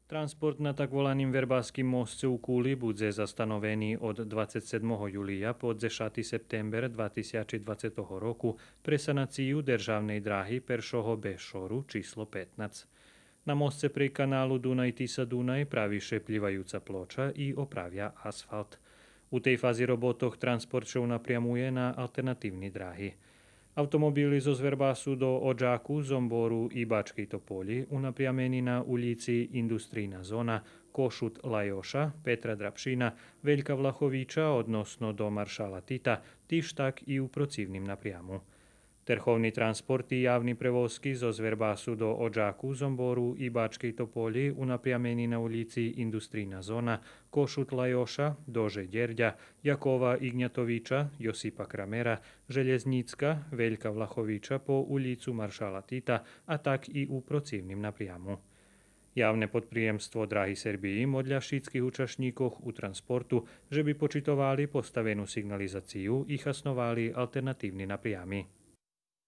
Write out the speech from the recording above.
Transport na tak volaným Verbáskym mostce u Kúly bude zastanovený od 27. júlia po 10. september 2020 roku pre sanáciu državnej dráhy Peršoho Bešoru číslo 15. Na mostce pri kanálu Dunaj-Tisa-Dunaj praví šeplivajúca ploča i opravia asfalt. U tej fázi robotoch transport čo napriamuje na alternatívne dráhy. Automobily zo Zverbásu do Odžáku, Zomboru i Bačkej Topoli unapriamení na ulici Industrijná zóna, Košut Lajoša, Petra Drapšina, Veľka Vlachoviča odnosno do Maršala Tita, týž tak i u procívnym napriamu. Terchovný transport i javní prevozky zo Zverbásu do Odžáku, Zomboru i Bačkej Topoli unapriamení na ulici Industrijná zóna, Košut Lajoša, Dože Derďa, Jakova Ignjatoviča, Josipa Kramera, Železnícka, Veľka Vlachoviča po ulicu Maršala Tita a tak i u procívnym napriamu. Javné podpríjemstvo dráhy Serbii modľa všetkých účastníkoch u transportu, že by počitovali postavenú signalizáciu i chasnovali alternatívne napriamy.